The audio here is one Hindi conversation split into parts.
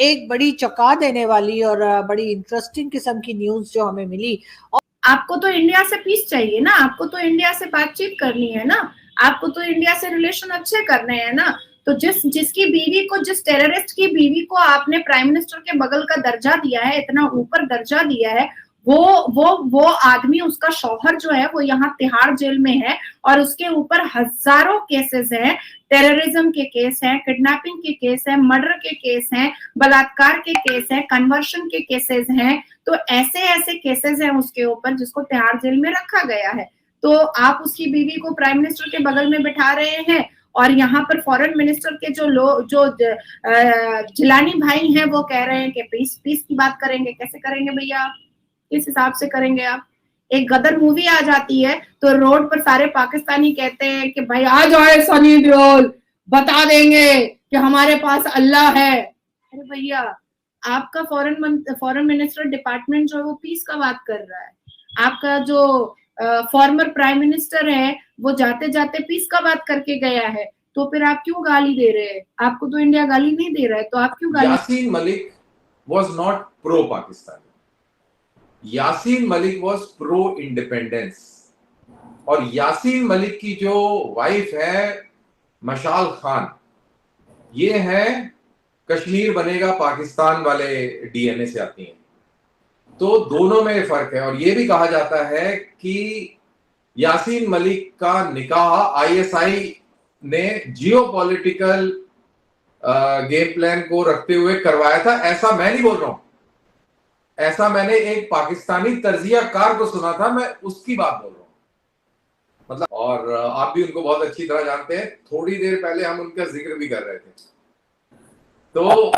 एक बड़ी चौंका देने वाली और बड़ी इंटरेस्टिंग किस्म की न्यूज जो हमें मिली। और आपको तो इंडिया से पीस चाहिए ना, आपको तो इंडिया से बातचीत करनी है ना, आपको तो इंडिया से रिलेशन अच्छे करने हैं ना। तो जिसकी बीवी को, जिस टेररिस्ट की बीवी को आपने प्राइम मिनिस्टर के बगल का दर्जा दिया है, इतना ऊपर दर्जा दिया है, वो आदमी, उसका शौहर जो है वो यहाँ तिहाड़ जेल में है और उसके ऊपर हजारों केसेस हैं, टेररिज्म के केस हैं, किडनैपिंग के केस हैं, मर्डर के केस हैं, बलात्कार के केस हैं, कन्वर्शन के केसेस हैं। तो ऐसे ऐसे केसेस हैं उसके ऊपर जिसको तिहाड़ जेल में रखा गया है। तो आप उसकी बीवी को प्राइम मिनिस्टर के बगल में बिठा रहे हैं और यहाँ पर फॉरेन मिनिस्टर के जो जिलानी भाई हैं वो कह रहे हैं कि पीस की बात करेंगे। कैसे करेंगे भैया, किस हिसाब से करेंगे आप? एक गदर मूवी आ जाती है तो रोड पर सारे पाकिस्तानी कहते हैं कि भाई आ जाए सनी देओल, बता देंगे कि हमारे पास अल्लाह है। अरे भैया, आपका फॉरेन मिनिस्टर डिपार्टमेंट जो है वो पीस का बात कर रहा है, आपका जो फॉर्मर प्राइम मिनिस्टर है वो जाते जाते पीस का बात करके गया है। तो फिर आप क्यों गाली दे रहे हैं? आपको तो इंडिया गाली नहीं दे रहा है, तो आप क्यों गाली? Yasin Malik was not pro Pakistan, Yasin Malik was pro independence. और यासीन मलिक की जो वाइफ है मशाल खान, ये है कश्मीर बनेगा पाकिस्तान वाले डीएनए से आती हैं। तो दोनों में फर्क है। और ये भी कहा जाता है कि यासीन मलिक का निकाह आईएसआई ने जियोपॉलिटिकल गेम प्लान को रखते हुए करवाया था। ऐसा मैं नहीं बोल रहा हूं, ऐसा मैंने एक पाकिस्तानी तर्जियाकार को सुना था, मैं उसकी बात बोल रहा हूं। मतलब, और आप भी उनको बहुत अच्छी तरह जानते हैं, थोड़ी देर पहले हम उनका जिक्र भी कर रहे थे, तो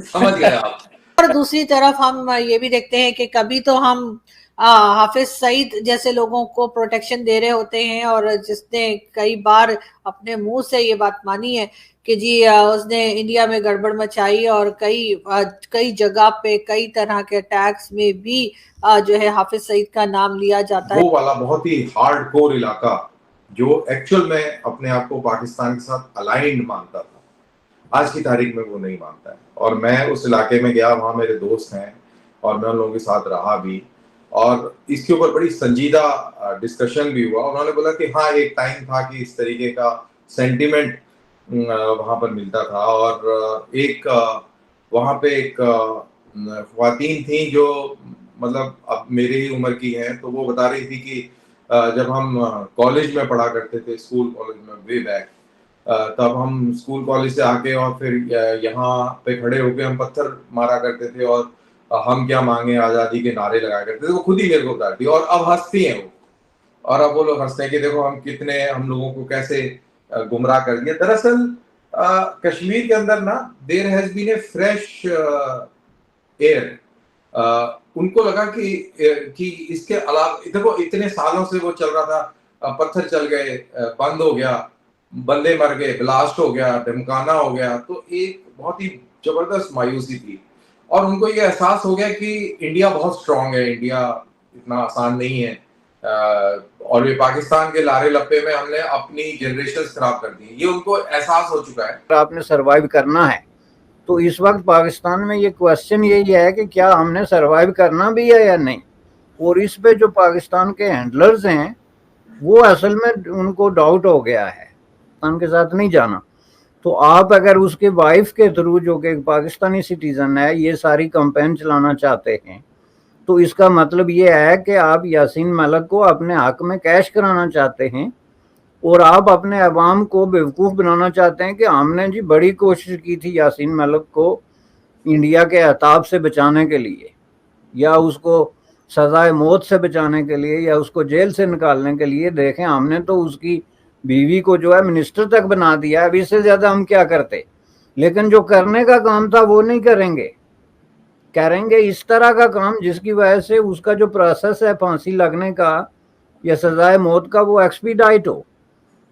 समझ गए आप। और दूसरी तरफ हम ये भी देखते हैं कि कभी तो हम हाफिज सईद जैसे लोगों को प्रोटेक्शन दे रहे होते हैं, और जिसने कई बार अपने मुंह से ये बात मानी है कि जी उसने इंडिया में गड़बड़ मचाई और कई जगह पे कई तरह के अटैक्स में भी जो है हाफिज सईद का नाम लिया जाता है। वो वाला बहुत ही हार्डकोर इलाका जो एक्चुअल में अपने आप को पाकिस्तान के साथ अलाइंड मानता था, आज की तारीख में वो नहीं मानता है। और मैं उस इलाके में गया, वहाँ मेरे दोस्त हैं और मैं उन लोगों के साथ रहा भी, और इसके ऊपर बड़ी संजीदा डिस्कशन भी हुआ। उन्होंने बोला कि हाँ, एक टाइम था कि इस तरीके का सेंटिमेंट वहाँ पर मिलता था। और एक वहाँ पे एक ख्वातीन थी जो मतलब अब मेरे ही उम्र की हैं, तो वो बता रही थी कि जब हम कॉलेज में पढ़ा करते थे, स्कूल कॉलेज में वे बैक, तब हम स्कूल कॉलेज से आके और फिर यहाँ पे खड़े होके हम पत्थर मारा करते थे और हम क्या मांगे आज़ादी के नारे लगाया करते थे। वो खुद ही मेरे को बताती, और अब हंसती हैं वो, और अब वो लोग हंसते हैं कि देखो हम कितने, हम लोगों को कैसे गुमराह कर दिया। दरअसल कश्मीर के अंदर ना there has been a fresh air. उनको लगा कि इसके अलावा देखो इतने सालों से वो चल रहा था, पत्थर चल गए, बंद हो गया, बंदे मर गए, ब्लास्ट हो गया, धमकाना हो गया, तो एक बहुत ही जबरदस्त मायूसी थी। और उनको ये एहसास हो गया कि इंडिया बहुत स्ट्रांग है, इंडिया इतना आसान नहीं है, और ये पाकिस्तान के लारे लप्पे में हमने अपनी जनरेशन खराब कर दी, ये उनको एहसास हो चुका है। आपने सरवाइव करना है तो इस वक्त पाकिस्तान में ये क्वेश्चन यही है कि क्या हमने सरवाइव करना भी है या नहीं। और इस पे जो पाकिस्तान के हैंडलर्स हैं वो असल में उनको डाउट हो गया है, पाकिस्तान के साथ नहीं जाना। तो आप अगर उसके वाइफ के थ्रू, जो कि पाकिस्तानी सिटीजन है, ये सारी कंपेन चलाना चाहते हैं, तो इसका मतलब ये है कि आप यासीन मलिक को अपने हक में कैश कराना चाहते हैं और आप अपने अवाम को बेवकूफ़ बनाना चाहते हैं कि हमने जी बड़ी कोशिश की थी यासीन मलिक को इंडिया के अताब से बचाने के लिए, या उसको सज़ाए मौत से बचाने के लिए, या उसको जेल से निकालने के लिए। देखें, हमने तो उसकी बीवी को जो है मिनिस्टर तक बना दिया, अब इससे ज़्यादा हम क्या करते। लेकिन जो करने का काम था वो नहीं करेंगे, करेंगे इस तरह का काम जिसकी वजह से उसका जो प्रोसेस है फांसी लगने का या सजाए मौत का वो एक्सपीडाइट हो।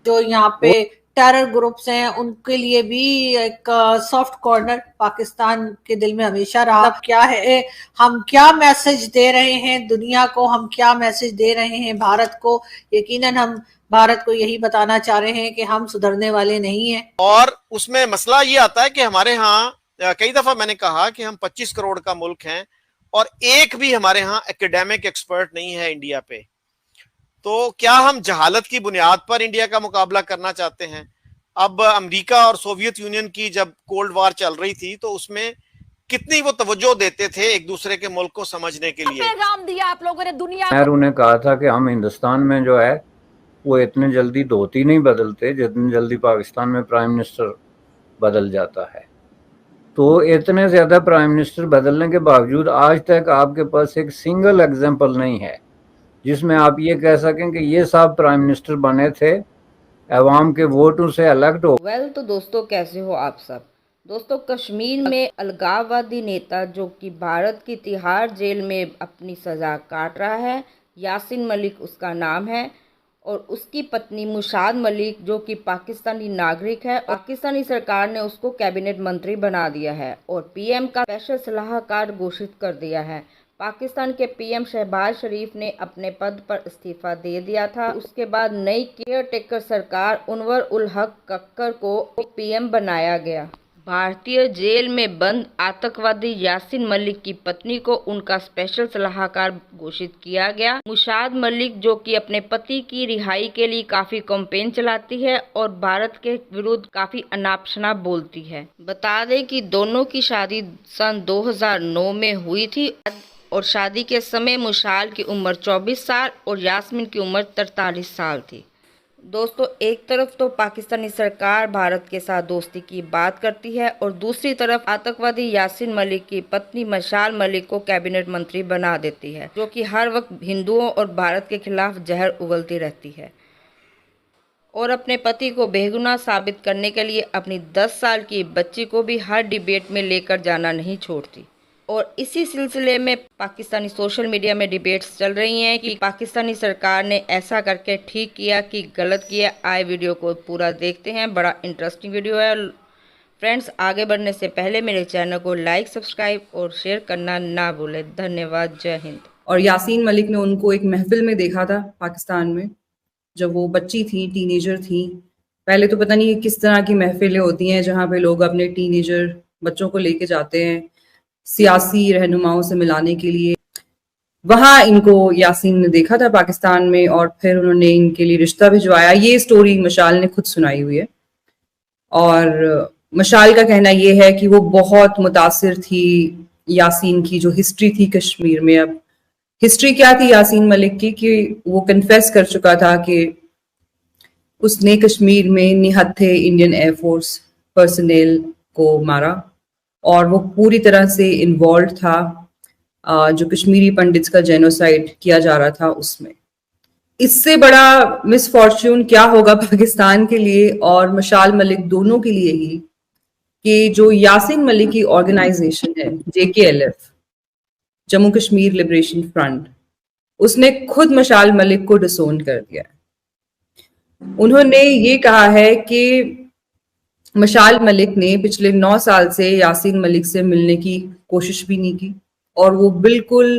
जो यहाँ पे टेरर ग्रुप्स हैं उनके लिए भी एक सॉफ्ट कॉर्नर पाकिस्तान के दिल में हमेशा रहा। क्या है, हम क्या मैसेज दे रहे हैं दुनिया को, हम क्या मैसेज दे रहे हैं भारत को? यकीनन हम भारत को यही बताना चाह रहे हैं कि हम सुधरने वाले नहीं हैं। और उसमें मसला ये आता है कि हमारे यहाँ कई दफा मैंने कहा कि हम 25 करोड़ का मुल्क हैं और एक भी हमारे यहाँ एकेडमिक एक्सपर्ट नहीं है इंडिया पे। तो क्या हम जहालत की बुनियाद पर इंडिया का मुकाबला करना चाहते हैं? अब अमेरिका और सोवियत यूनियन की जब कोल्ड वार चल रही थी तो उसमें कितनी वो तवज्जो देते थे एक दूसरे के मुल्क को समझने के लिए। पैगाम दिया आप लोगों ने दुनिया नेहरू ने कहा था कि हम हिंदुस्तान में जो है वो इतने जल्दी धोती नहीं बदलते जितनी जल्दी पाकिस्तान में प्राइम मिनिस्टर बदल जाता है। तो इतने ज़्यादा प्राइम मिनिस्टर बदलने के बावजूद आज तक आपके पास एक सिंगल एग्जाम्पल नहीं है जिसमें आप ये कह सकें कि ये साहब प्राइम मिनिस्टर बने थे, अवाम के वोटों से इलेक्ट हो। तो दोस्तों कैसे हो आप सब। दोस्तों कश्मीर में अलगाववादी नेता जो कि भारत की तिहाड़ जेल में अपनी सज़ा काट रहा है, यासीन मलिक उसका नाम है, और उसकी पत्नी मुशाद मलिक जो कि पाकिस्तानी नागरिक है, पाकिस्तानी सरकार ने उसको कैबिनेट मंत्री बना दिया है और पीएम का स्पेशल सलाहकार घोषित कर दिया है। पाकिस्तान के पीएम शहबाज शरीफ ने अपने पद पर इस्तीफा दे दिया था। उसके बाद नई केयर टेकर सरकार उनवर उल हक कक्कर को पीएम बनाया गया। भारतीय जेल में बंद आतंकवादी यासीन मलिक की पत्नी को उनका स्पेशल सलाहकार घोषित किया गया। मुशाद मलिक जो कि अपने पति की रिहाई के लिए काफी कैंपेन चलाती है और भारत के विरुद्ध काफी अनाप शनाप बोलती है। बता दें कि दोनों की शादी सन 2009 में हुई थी और शादी के समय मुशाल की उम्र 24 साल और यास्मीन की उम्र 43 साल थी। दोस्तों एक तरफ तो पाकिस्तानी सरकार भारत के साथ दोस्ती की बात करती है और दूसरी तरफ आतंकवादी यासीन मलिक की पत्नी मशाल मलिक को कैबिनेट मंत्री बना देती है, जो कि हर वक्त हिंदुओं और भारत के खिलाफ जहर उगलती रहती है और अपने पति को बेगुनाह साबित करने के लिए अपनी 10 साल की बच्ची को भी हर डिबेट में लेकर जाना नहीं छोड़ती। और इसी सिलसिले में पाकिस्तानी सोशल मीडिया में डिबेट्स चल रही हैं कि पाकिस्तानी सरकार ने ऐसा करके ठीक किया कि गलत किया। आए वीडियो को पूरा देखते हैं, बड़ा इंटरेस्टिंग वीडियो है। फ्रेंड्स आगे बढ़ने से पहले मेरे चैनल को लाइक, सब्सक्राइब और शेयर करना ना भूलें। धन्यवाद। जय हिंद। और यासीन मलिक ने उनको एक महफिल में देखा था पाकिस्तान में, जब वो बच्ची थी, टीनेजर थी। पहले तो पता नहीं किस तरह की महफिलें होती हैं जहाँ पे लोग अपने टीनेजर बच्चों को लेके जाते हैं सियासी रहनुमाओं से मिलाने के लिए। वहां इनको यासीन ने देखा था पाकिस्तान में और फिर उन्होंने इनके लिए रिश्ता भिजवाया। ये स्टोरी मशाल ने खुद सुनाई हुई है और मशाल का कहना ये है कि वो बहुत मुतासिर थी यासीन की जो हिस्ट्री थी कश्मीर में। अब हिस्ट्री क्या थी यासीन मलिक की कि वो कन्फेस कर चुका था कि उसने कश्मीर में निहत्थे इंडियन एयरफोर्स पर्सनल को मारा और वो पूरी तरह से इन्वॉल्व था जो कश्मीरी पंडित्स का जेनोसाइड किया जा रहा था उसमें। इससे बड़ा मिसफॉर्च्यून क्या होगा पाकिस्तान के लिए और मशाल मलिक दोनों के लिए ही कि जो यासीन मलिक की ऑर्गेनाइजेशन है JKLF, Jammu Kashmir liberation front, उसने खुद मशाल मलिक को डिसोन कर दिया। उन्होंने ये कहा है कि मशाल मलिक ने पिछले 9 साल से यासीन मलिक से मिलने की कोशिश भी नहीं की और वो बिल्कुल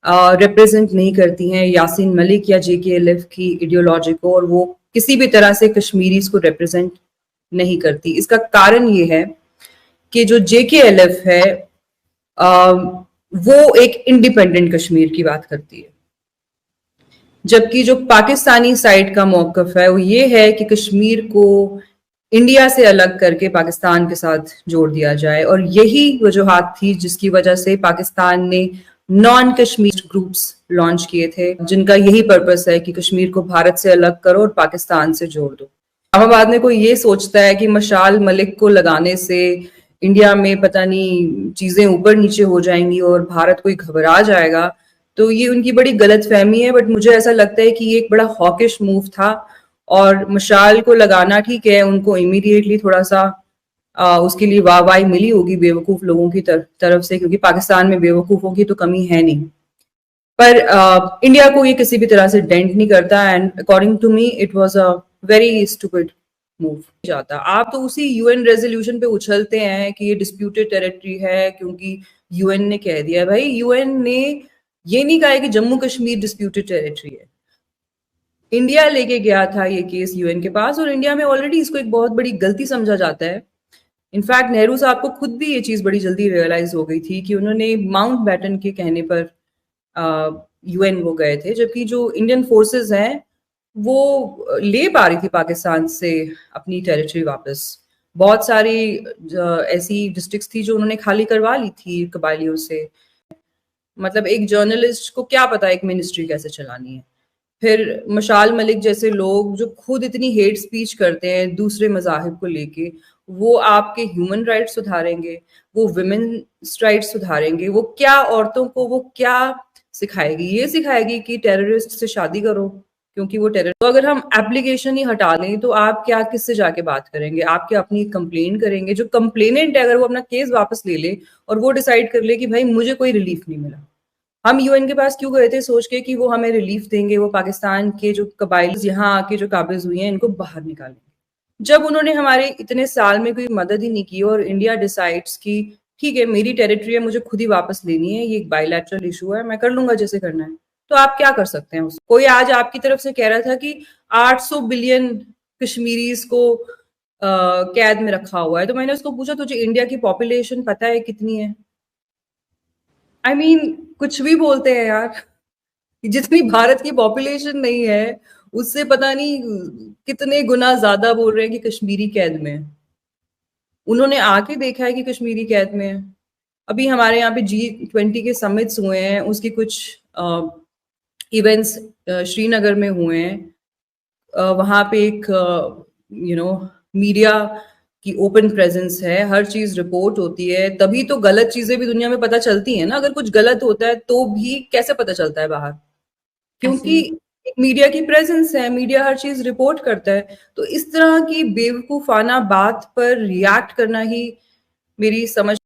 रिप्रेजेंट नहीं करती हैं यासीन मलिक या JKLF की आइडियोलॉजी को और वो किसी भी तरह से कश्मीरीज को रिप्रेजेंट नहीं करती। इसका कारण ये है कि जो JKLF है वो एक इंडिपेंडेंट कश्मीर की बात करती है, जबकि जो पाकिस्तानी साइड का मौकफ है वो ये है कि कश्मीर को इंडिया से अलग करके पाकिस्तान के साथ जोड़ दिया जाए। और यही वजूहात थी जिसकी वजह से पाकिस्तान ने नॉन कश्मीर ग्रुप्स लॉन्च किए थे, जिनका यही पर्पस है कि कश्मीर को भारत से अलग करो और पाकिस्तान से जोड़ दो। इस्लामाबाद में कोई ये सोचता है कि मशाल मलिक को लगाने से इंडिया में पता नहीं चीजें ऊपर नीचे हो जाएंगी और भारत कोई घबरा जाएगा, तो ये उनकी बड़ी गलत फहमी है। बट मुझे ऐसा लगता है कि ये एक बड़ा हॉकिश मूव था और मशाल को लगाना ठीक है, उनको इमीडिएटली थोड़ा सा उसके लिए वाहवाही मिली होगी बेवकूफ लोगों की तरफ से, क्योंकि पाकिस्तान में बेवकूफों की तो कमी है नहीं। पर इंडिया को ये किसी भी तरह से डेंट नहीं करता and according to me it was a very stupid move जाता। आप तो उसी यूएन रेजोल्यूशन पे उछलते हैं कि ये डिस्प्यूटेड टेरिटरी है क्योंकि यूएन ने कह दिया। भाई यूएन ने ये नहीं कहा है कि जम्मू कश्मीर डिस्प्यूटेड टेरिटरी है। इंडिया लेके गया था ये केस यूएन के पास और इंडिया में ऑलरेडी इसको एक बहुत बड़ी गलती समझा जाता है इनफैक्ट नेहरू साहब को खुद भी ये चीज बड़ी जल्दी रियलाइज हो गई थी कि उन्होंने माउंट बैटन के कहने पर यूएन वो गए थे, जबकि जो इंडियन फोर्सेस हैं वो ले पा रही थी पाकिस्तान से अपनी टेरिटरी वापस। बहुत सारी ऐसी डिस्ट्रिक्ट्स थी जो उन्होंने खाली करवा ली थी कबायलियों से। मतलब एक जर्नलिस्ट को क्या पता एक मिनिस्ट्री कैसे चलानी है। फिर मशाल मलिक जैसे लोग जो खुद इतनी हेट स्पीच करते हैं दूसरे मजाहिब को लेके, वो आपके ह्यूमन राइट्स सुधारेंगे, वो विमेन्स राइट्स सुधारेंगे, वो क्या औरतों को वो क्या सिखाएगी? ये सिखाएगी कि टेररिस्ट से शादी करो क्योंकि वो टेरर। तो अगर हम एप्लीकेशन ही हटा लें तो आप क्या किससे जाके बात करेंगे? आप क्या अपनी कंप्लेन करेंगे? जो कंप्लेनेंट है अगर वो अपना केस वापस ले ले और वो डिसाइड कर ले कि भाई मुझे कोई रिलीफ नहीं मिला, हम यूएन के पास क्यों गए थे सोच के कि वो हमें रिलीफ देंगे, वो पाकिस्तान के जो कबाइल यहाँ आके जो काबिज हुई हैं इनको बाहर निकालेंगे। जब उन्होंने हमारे इतने साल में कोई मदद ही नहीं की और इंडिया डिसाइड्स कि ठीक है मेरी टेरिटरी है, मुझे खुद ही वापस लेनी है, ये एक बायलैटरल इशू है, मैं कर लूंगा जैसे करना है, तो आप क्या कर सकते हैं उसको? कोई आज आपकी तरफ से कह रहा था कि 800 बिलियन कश्मीरीज को कैद में रखा हुआ है, तो मैंने उसको पूछा तुझे इंडिया की पॉपुलेशन पता है कितनी है? I mean, कुछ भी बोलते हैं यार। जितनी भारत की पॉपुलेशन नहीं है उससे पता नहीं कितने गुना ज्यादा बोल रहे हैं कि कश्मीरी कैद में है। उन्होंने आके देखा है कि कश्मीरी कैद में है? अभी हमारे यहाँ पे G20 के समिट्स हुए हैं, उसकी कुछ इवेंट्स श्रीनगर में हुए हैं। वहां पे एक मीडिया की ओपन प्रेजेंस है, हर चीज रिपोर्ट होती है, तभी तो गलत चीजें भी दुनिया में पता चलती हैं ना। अगर कुछ गलत होता है तो भी कैसे पता चलता है बाहर? क्योंकि एक मीडिया की प्रेजेंस है, मीडिया हर चीज रिपोर्ट करता है। तो इस तरह की बेवकूफाना बात पर रिएक्ट करना ही मेरी समझ